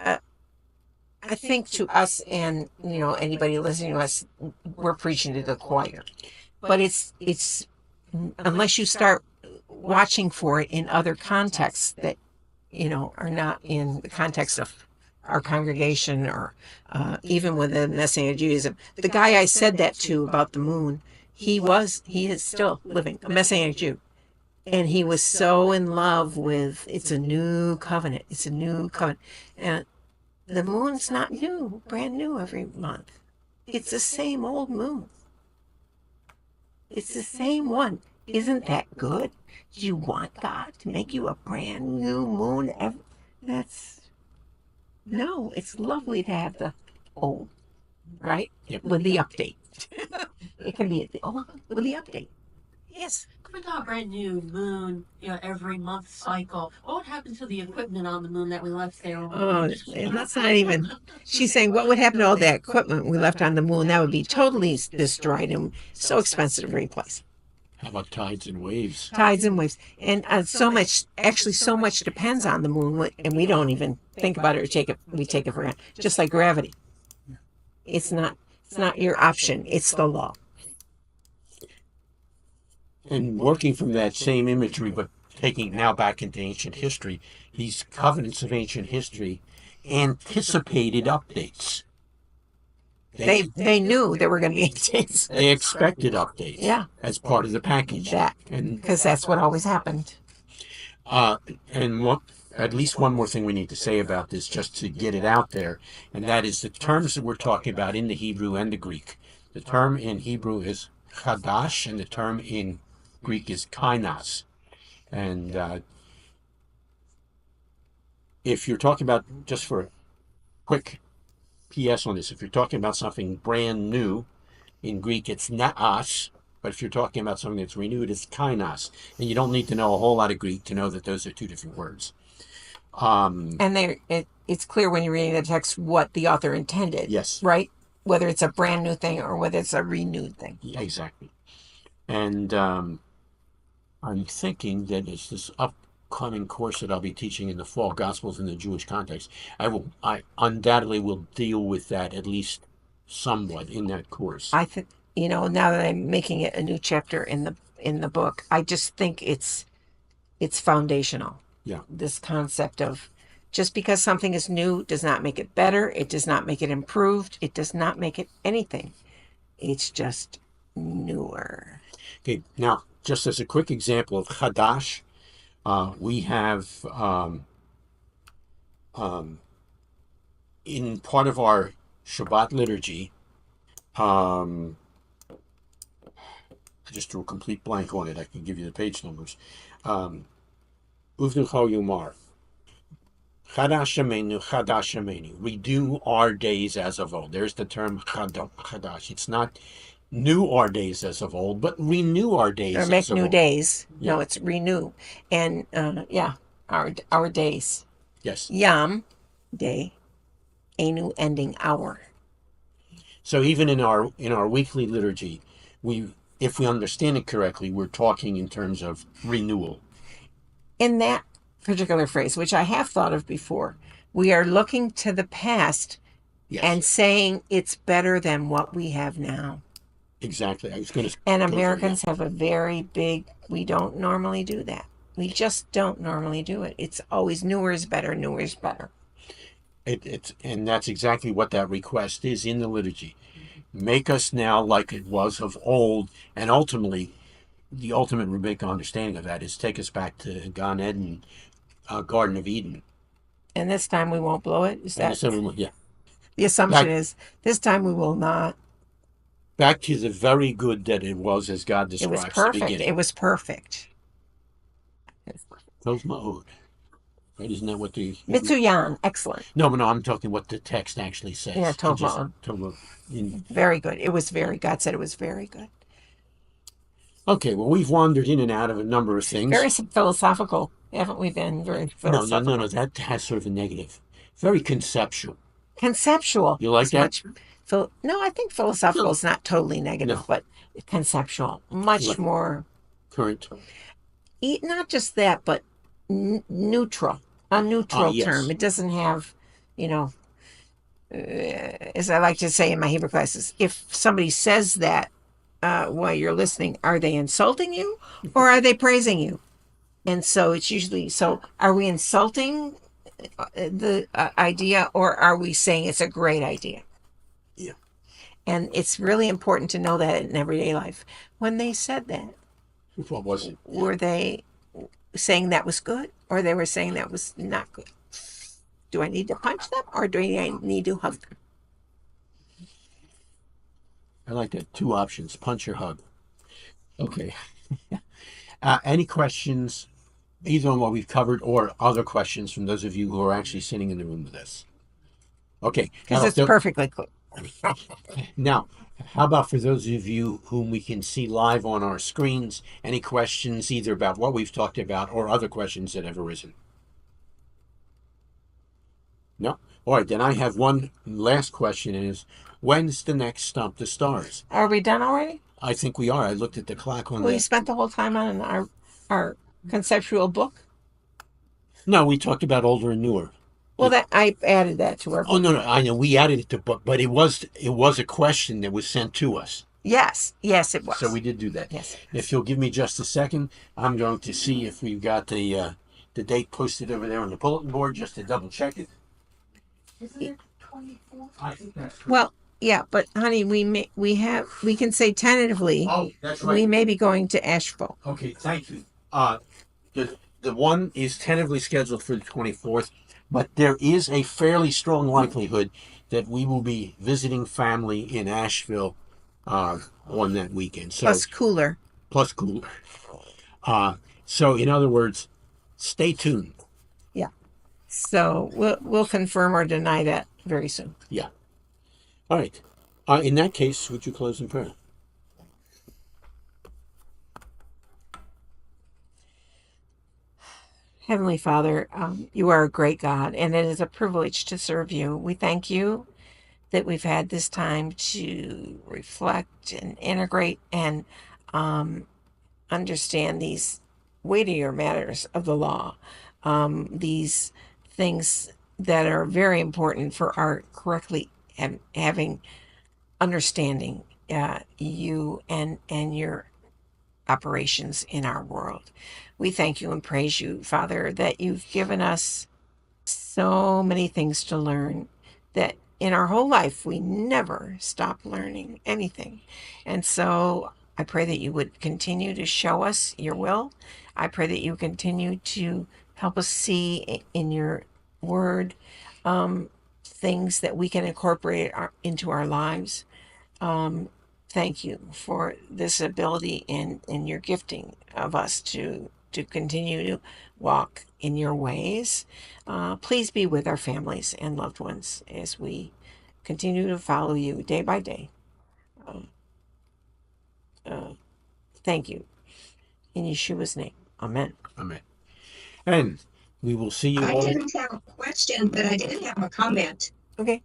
I think to us and anybody listening to us, we're preaching to the choir, but it's unless you start watching for it in other contexts that are not in the context of our congregation or even with the Messianic Judaism. The guy I said that to about the moon, he is still living, a Messianic Jew. And he was so in love with it's a new covenant. It's a new covenant. And the moon's not new, brand new every month. It's the same old moon. It's the same one. Isn't that good? Do you want God to make you a brand new moon? No, it's lovely to have the old, right?
Yep.
With the update. It can be the old with the update. Yes.
If we got a brand new moon, every month cycle, what would happen to the equipment on the moon that we left there?
Oh, that's not even. She's saying, what would happen to all that equipment we left on the moon? That would be totally destroyed and so expensive to replace.
How about tides and waves?
Tides and waves. And so much depends on the moon, and we don't even think about it or we take it for granted. Just like gravity. It's not your option, it's the law.
And working from that same imagery, but taking it now back into ancient history, these covenants of ancient history anticipated updates.
They knew there were going to be updates.
They expected updates.
Yeah.
As part of the package.
Because that's what always happened.
And at least one more thing we need to say about this, just to get it out there, and that is the terms that we're talking about in the Hebrew and the Greek. The term in Hebrew is chadash, and the term in Greek is kainos. And if you're talking about, just for a quick PS on this, if you're talking about something brand new, in Greek it's naas, but if you're talking about something that's renewed, it's kainos. And you don't need to know a whole lot of Greek to know that those are two different words.
And it's clear when you're reading the text what the author intended.
Yes.
Right? Whether it's a brand new thing or whether it's a renewed thing.
Yeah, exactly. And I'm thinking that it's this upcoming course that I'll be teaching in the fall, Gospels in the Jewish Context. I undoubtedly will deal with that at least somewhat in that course.
I think, now that I'm making it a new chapter in the book, I just think it's foundational.
Yeah.
This concept of just because something is new does not make it better. It does not make it improved. It does not make it anything. It's just newer.
Okay, now, just as a quick example of Chadash, we have in part of our Shabbat liturgy, I just drew a complete blank on it. I can give you the page numbers. Uvnu Cho Yomar. Chadash Yemenu, Chadash Yemenu. Redo our days as of old. There's the term Chadash. It's not new our days as of old, but renew our days
or
as
make
of
new
old.
days.
Yeah.
No, it's renew. And our days.
Yes.
Yam, day, Enu, ending, hour.
So even in our weekly liturgy, if we understand it correctly, we're talking in terms of renewal.
In that particular phrase, which I have thought of before, we are looking to the past
Yes.
and saying it's better than what we have now.
Exactly. I was going to.
And Americans have a very big, we don't normally do that. We just don't normally do it. It's always newer is better, newer is better.
And that's exactly what that request is in the liturgy. Make us now like it was of old, and ultimately, the ultimate rabbinic understanding of that is take us back to Gan Eden, Garden of Eden.
And this time we won't blow it. Is
And
that
so, yeah,
the assumption?
back
Is this time we will not?
back to the very good that it was as God
It was
describes the
perfect.
beginning.
It was perfect.
Those ma'od. Right? Isn't that what the
Mitsuyan, excellent.
No, I'm talking what the text actually says.
Yeah,
It just-
Tov
Tov- in-
Very good. It was very. God said it was very good.
Okay, well, we've wandered in and out of a number of things.
Very philosophical, haven't we been? Very philosophical.
No. That has sort of a negative. Very conceptual.
Conceptual.
You like
is
that?
Much, no, I think philosophical
No.
is not totally negative,
No.
but conceptual. Much
Like-
more.
Current.
Not just that, but neutral. A neutral
yes.
term. It doesn't have, as I like to say in my Hebrew classes, if somebody says that while you're listening, are they insulting you or are they praising you? And so it's usually, so are we insulting the idea or are we saying it's a great idea?
Yeah.
And it's really important to know that in everyday life. When they said that,
What was it?
were they saying that was good or they were saying that was not good? Do I need to punch them or do I need to hug them?
I like that. Two options: punch or hug. Okay. Any questions, either on what we've covered or other questions from those of you who are actually sitting in the room with us? Okay.
Because it's perfectly clear.
Now, how about for those of you whom we can see live on our screens, any questions either about what we've talked about or other questions that have arisen? No? All right, then I have one last question is, when's the next Stump the Stars?
Are we done already?
I think we are. I looked at the clock on
We spent the whole time on our conceptual book.
No, we talked about older and newer.
Well, that I added that to our book.
Oh no, I know we added it to book, but it was a question that was sent to us.
Yes, it was.
So we did do that.
Yes.
If you'll give me just a second, I'm going to see if we've got the date posted over there on the bulletin board just to double check it.
Isn't it 24th?
I think that's correct.
Well, yeah, but honey, we can say tentatively.
Oh, that's right.
We may be going to Asheville.
Okay, thank you. The one is tentatively scheduled for the 24th, but there is a fairly strong likelihood that we will be visiting family in Asheville on that weekend. So
Plus cooler.
So in other words, stay tuned.
Yeah. So we'll confirm or deny that very soon.
Yeah. All right. In that case, would you close in prayer?
Heavenly Father, you are a great God, and it is a privilege to serve you. We thank you that we've had this time to reflect and integrate and understand these weightier matters of the law, these things that are very important for our correctly having understanding you and your operations in our world. We thank you and praise you, Father, that you've given us so many things to learn, that in our whole life we never stop learning anything. And so I pray that you would continue to show us your will. I pray that you continue to help us see in your word things that we can incorporate into our lives. Thank you for this ability and your gifting of us to continue to walk in your ways. Please be with our families and loved ones as we continue to follow you day by day. Thank you. In Yeshua's name. Amen.
Amen. And we will see you
I
all.
didn't have a question, but I did have a comment.
Okay.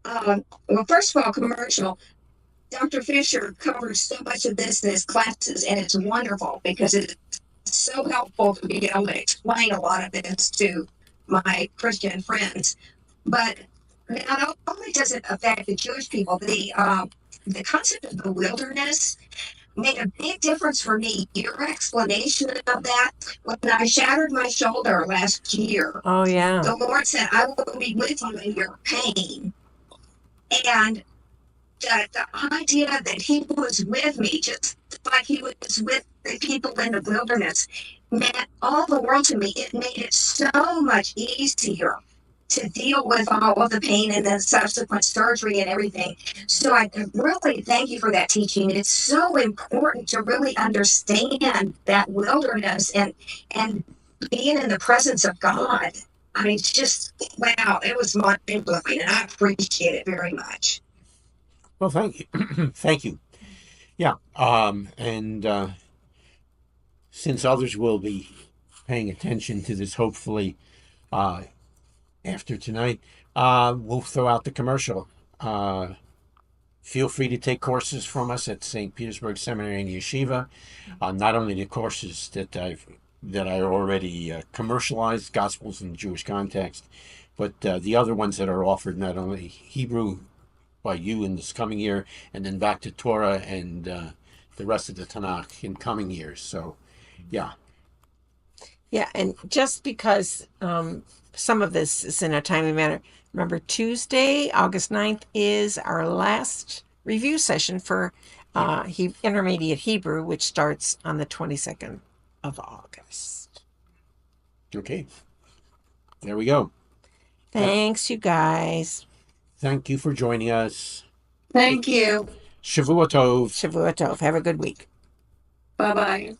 Well, first of all, commercial. Dr. Fisher covers so much of this in his classes, and it's wonderful because it's so helpful to be able to explain a lot of this to my Christian friends. But not only does it affect the Jewish people, the concept of the wilderness made a big difference for me. Your explanation of that, when I shattered my shoulder last year,
Oh, yeah.
the Lord said, I will be with you in your pain. And the idea that he was with me, just like he was with the people in the wilderness, meant all the world to me. It made it so much easier to deal with all of the pain and then subsequent surgery and everything. So I really thank you for that teaching. It's so important to really understand that wilderness and being in the presence of God. I mean, it's just wow, it was mind blowing, and I appreciate it very much.
Well, thank you. Thank you. Yeah. And since others will be paying attention to this, hopefully, uh, after tonight, we'll throw out the commercial. Feel free to take courses from us at St. Petersburg Seminary and Yeshiva. Not only the courses that I already commercialized, Gospels in the Jewish context, but the other ones that are offered, not only Hebrew by you in this coming year, and then back to Torah and the rest of the Tanakh in coming years. So, yeah.
Yeah, and just because some of this is in a timely manner, remember Tuesday, August 9th, is our last review session for Intermediate Hebrew, which starts on the 22nd of August.
Okay. There we go.
Thanks, you guys.
Thank you for joining us.
Thank you.
Shavua Tov.
Shavua Tov. Have a good week.
Bye bye.